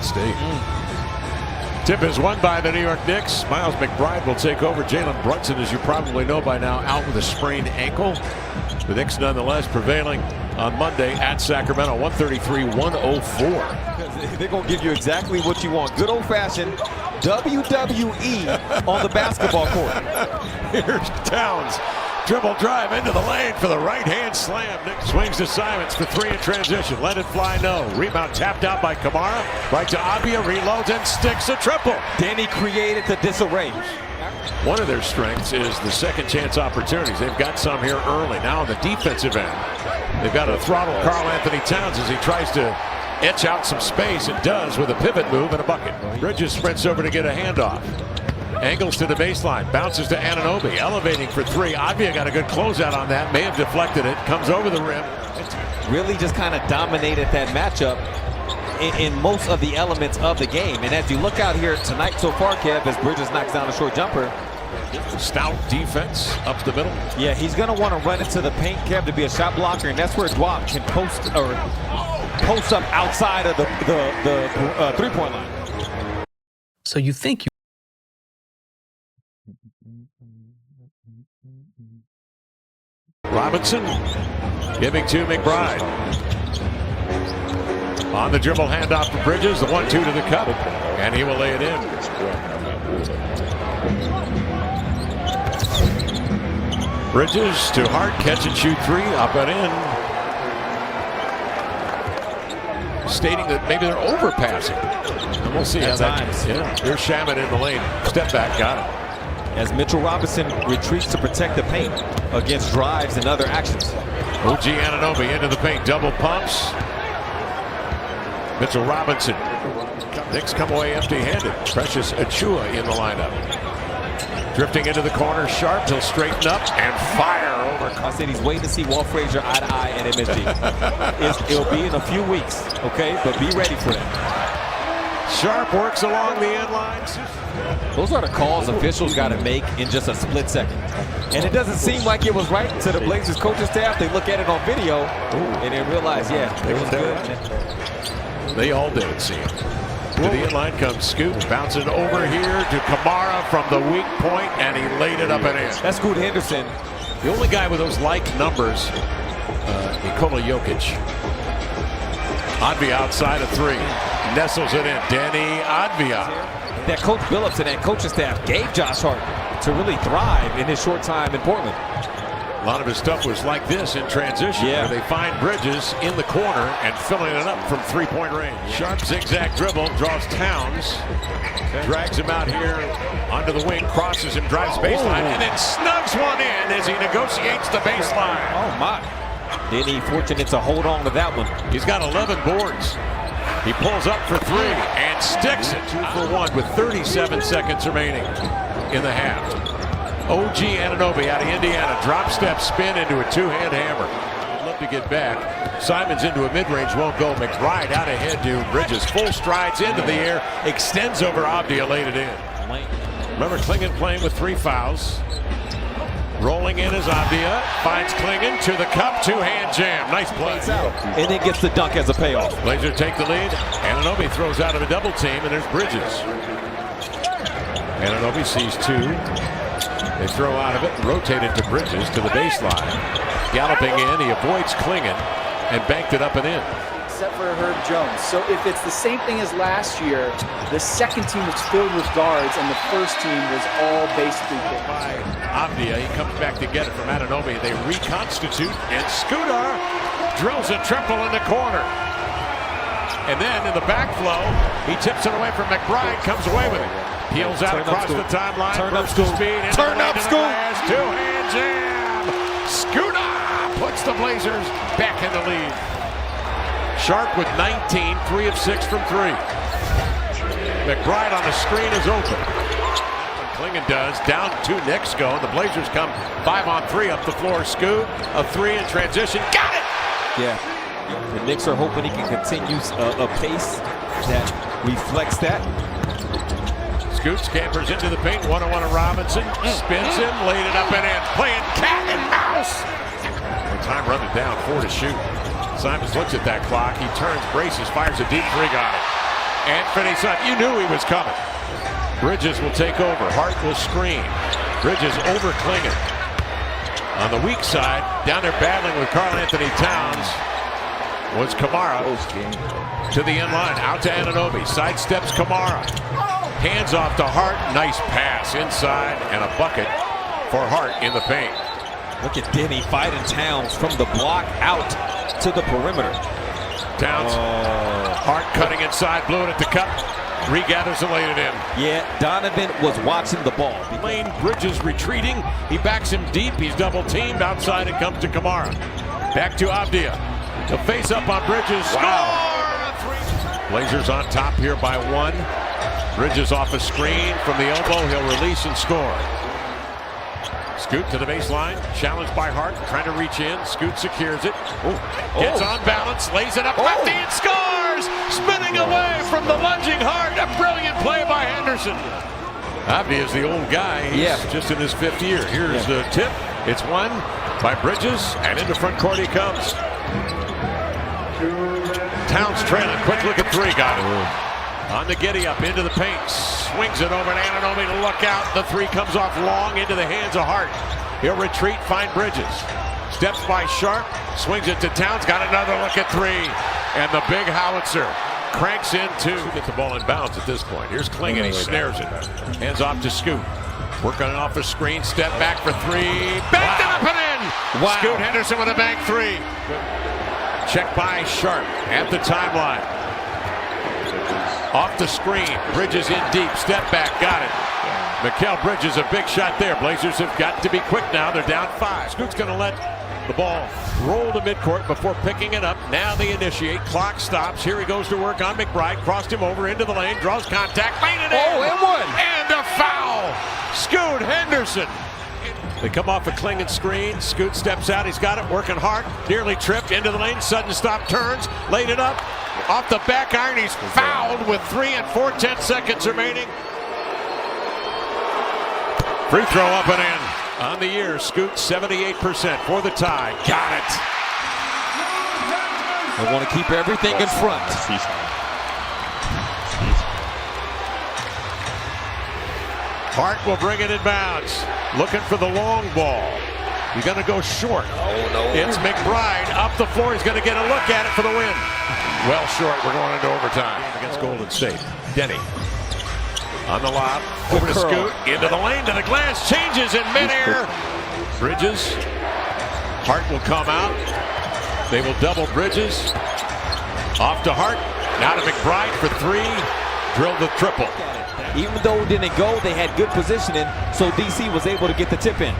State. Tip is won by the New York Knicks. Miles McBride will take over. Jalen Brunson, as you probably know by now, out with a sprained ankle. The Knicks nonetheless prevailing on Monday at Sacramento, 133-104. They're going to give you exactly what you want. Good old-fashioned WWE on the basketball court. Here's Towns. Dribble drive into the lane for the right-hand slam. Nick swings to Simons for three in transition. Let it fly, no. Rebound tapped out by Kamara. Right to Abia, reloads and sticks a triple. Danny created the disarray. One of their strengths is the second chance opportunities. They've got some here early. Now on the defensive end, they've got to throttle Karl Anthony Towns as he tries to etch out some space. It does with a pivot move and a bucket. Bridges sprints over to get a handoff. Angles to the baseline, bounces to Anunoby, elevating for three. Abia got a good closeout on that, may have deflected it, comes over the rim. Really just kind of dominated that matchup in most of the elements of the game. And as you look out here tonight so far, Kev, as Bridges knocks down a short jumper. Stout defense up the middle. Yeah, he's going to want to run into the paint, Kev, to be a shot blocker, and that's where Dwap can post up outside of the three-point line. So you think you Robinson giving to McBride. On the dribble handoff to Bridges, the 1-2 to the cup, and he will lay it in. Bridges to Hart, catch and shoot three, up and in. Stating that maybe they're overpassing. And we'll see how that is. Yeah, here's Shaman in the lane. Step back, got it. As Mitchell Robinson retreats to protect the paint against drives and other actions. OG Anunoby into the paint, double pumps. Mitchell Robinson. Knicks come away empty-handed. Precious Achua in the lineup. Drifting into the corner, Sharp, he'll straighten up and fire over. I said he's waiting to see Walt Frazier eye to eye at MSG. It'll be in a few weeks, okay? But be ready for that. Sharp works along the end lines. Those are the calls officials got to make in just a split second. And it doesn't seem like it was right to the Blazers coaching staff. They look at it on video and they realize, yeah, it was good. They all did, it seemed. To the inline comes Scoot, bouncing over here to Kamara from the weak point, and he laid it up and in. That's Scoot Henderson. The only guy with those like numbers, Nikola Jokic. Advia outside of three. Nestles it in. Danny Advia. That Coach Billups and that coaching staff gave Josh Hart to really thrive in his short time in Portland. A lot of his stuff was like this in transition, where they find Bridges in the corner and filling it up from three-point range. Sharp zigzag dribble, draws Towns, drags him out here onto the wing, crosses him, drives baseline, and then snugs one in as he negotiates the baseline. Oh my. Denny fortunate to hold on to that one. He's got 11 boards. He pulls up for three and sticks it. 2 for 1 with 37 seconds remaining in the half. OG Anunoby out of Indiana. Drop step spin into a two-hand hammer. I'd love to get back. Simons into a mid-range, won't go. McBride out ahead to Bridges. Full strides into the air. Extends over Abdia, laid it in. Remember Klingon playing with 3 fouls. Rolling in is Abdia. Finds Klingon to the cup. Two-hand jam. Nice play. And then gets the dunk as a payoff. Blazers take the lead. Anunoby throws out of a double team, and there's Bridges. Anunoby sees 2. They throw out of it, rotate it to Bridges to the baseline. Galloping in, he avoids Klingon and banked it up and in. Except for Herb Jones. So if it's the same thing as last year, the second team was filled with guards and the first team was all basically by Abdia. He comes back to get it from Anunoby. They reconstitute and Scooter drills a triple in the corner. And then in the backflow, he tips it away from McBride, comes away with it. Peels out across the timeline. Turn up Scoot. Turn up Scoot. Two-hand jam. Scooter puts the Blazers back in the lead. Sharp with 19, 3 of 6 from 3. McBride on the screen is open. Klingon does. Down 2 Knicks go. And the Blazers come 5 on 3 up the floor. Scoot, a 3 in transition. Got it! Yeah. The Knicks are hoping he can continue a pace that reflects that. Scoot scampers into the paint, 1-on-1 to Robinson, spins him, laid it up and in, playing cat and mouse. One time run it down, 4 to shoot. Simons looks at that clock. He turns, braces, fires a deep three. Got it. Anthony Simons, you knew he was coming. Bridges will take over. Hart will screen. Bridges over Klingon. On the weak side, down there battling with Karl Anthony Towns was Kamara. To the end line, out to Anunoby. Sidesteps Kamara. Hands off to Hart. Nice pass inside and a bucket for Hart in the paint. Look at Denny fighting Towns from the block out to the perimeter. Towns. Hart cutting inside, blew it at the cup. Regathers and laid it in. Yeah, Donovan was watching the ball. Lane Bridges retreating. He backs him deep. He's double teamed. Outside it comes to Kamara. Back to Avdia. The face up on Bridges. Wow. Score! Blazers on top here by 1. Bridges off a screen from the elbow. He'll release and score. Scoot to the baseline. Challenged by Hart. Trying to reach in. Scoot secures it. Gets on balance. Lays it up lefty and scores! Spinning away from the lunging Hart. A brilliant play by Henderson. Avdia is the old guy. He's just in his 5th year. Here's the tip. It's won by Bridges. And into front court he comes. Towns trailing. Quick look at 3. Got it. On the giddy up into the paint. Swings it over to Anunoby to look out. The 3 comes off long into the hands of Hart. He'll retreat, find Bridges. Steps by Sharp. Swings it to Towns. Got another look at 3. And the big howitzer cranks in 2. Get the ball in bounds at this point. Here's Klingon. He snares it. Hands off to Scoot. Working off a screen. Step back for 3. Banked it up and in. Wow. Scoot Henderson with a bank 3. Check by Sharp at the timeline. Off the screen. Bridges in deep. Step back. Got it. Mikal Bridges, a big shot there. Blazers have got to be quick now. They're down 5. Scoot's going to let the ball roll to midcourt before picking it up. Now they initiate. Clock stops. Here he goes to work on McBride. Crossed him over into the lane. Draws contact. Made it in. And 1. And a foul. Scoot Henderson. They come off a Klingon screen. Scoot steps out. He's got it. Working hard. Nearly tripped into the lane. Sudden stop. Turns. Laid it up. Off the back iron. He's fouled with 3 and 4/10 seconds remaining. Free throw up and in. On the year, Scoot 78% for the tie. Got it. They want to keep everything in front. Hart will bring it in bounds. Looking for the long ball. He's going to go short. Oh, no. It's McBride up the floor. He's going to get a look at it for the win. Well short. We're going into overtime against Golden State. Denny on the lob. Over to Scoot. Into the lane to the glass. Changes in midair. Bridges. Hart will come out. They will double Bridges. Off to Hart. Now to McBride for 3. Drilled the triple. Even though it didn't go, they had good positioning, so DC was able to get the tip in.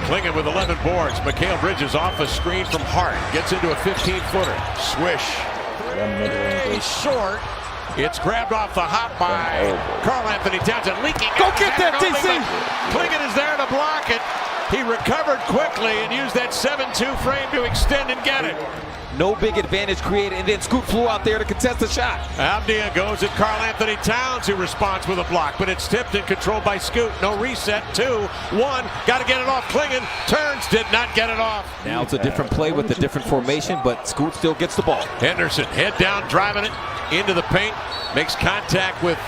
Klingon with 11 boards. Mikal Bridges off a screen from Hart. Gets into a 15-footer. Swish. Short. It's grabbed off the hop by Karl Anthony Towns. Leaking. Go get that, DC! Klingon is there to block it. He recovered quickly and used that 7-2 frame to extend and get it. No big advantage created, and then Scoot flew out there to contest the shot. Avdia goes at Karl Anthony Towns, who responds with a block, but it's tipped and controlled by Scoot. No reset. 2, 1. Got to get it off. Klingon turns, did not get it off. Now it's a different play with a different formation, but Scoot still gets the ball. Henderson, head down, driving it into the paint. Makes contact with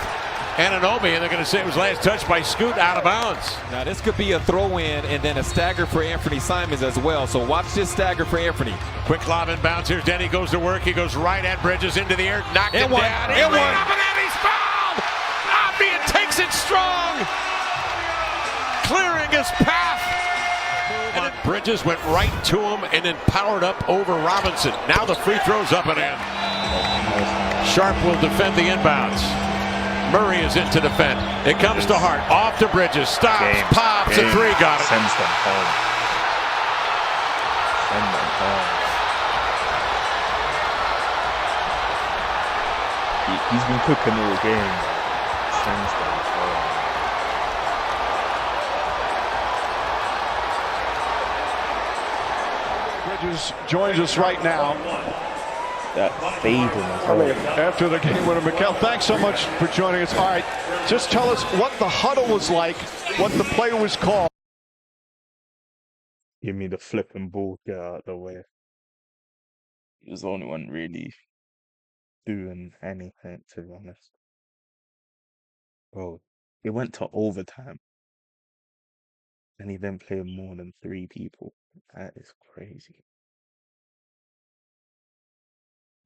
Anunoby, and they're going to say it was last touched by Scoot out of bounds. Now this could be a throw-in and then a stagger for Anthony Simons as well. So watch this stagger for Anthony. Quick lob in bounds. Here's Denny goes to work. He goes right at Bridges into the air. Knocked him one. down. And one. Up and in. He's fouled. Avdia takes it strong. Clearing his path. And Bridges went right to him and then powered up over Robinson. Now the free throw's up and in. Sharp will defend the inbounds. Murray is in to defend. It comes to Hart. Off to Bridges. Stops. Pops. A 3. Got it. Sends them home. Send them home. He's been cooking all game. Sends them home. Bridges joins us right now. That fading as well. After the game winner, Mikal, thanks so much for joining us. All right, just tell us what the huddle was like, what the play was called. Give me the flipping ball, get out of the way. He was the only one really doing anything, to be honest. Bro, it went to overtime and he didn't play more than 3 people. That is crazy.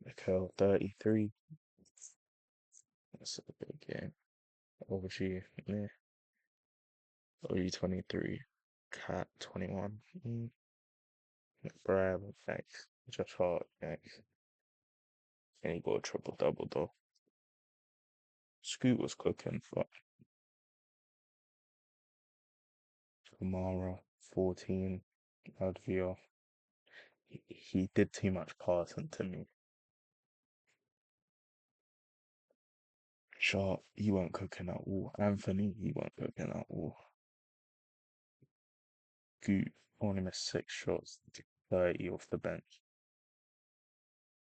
Mikel, 33. That's a big game. OG, yeah. OG 23. Cat 21. Brad, thanks. Josh Hart, thanks. And he got a triple double though. Scoot was cooking, but Kamara, 14. Advia. He did too much passing to me. Sharp, he weren't cooking at all. Anthony, he weren't cooking at all. Goot only missed 6 shots, 30 off the bench.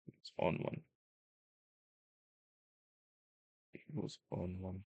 He was on one. He was on one.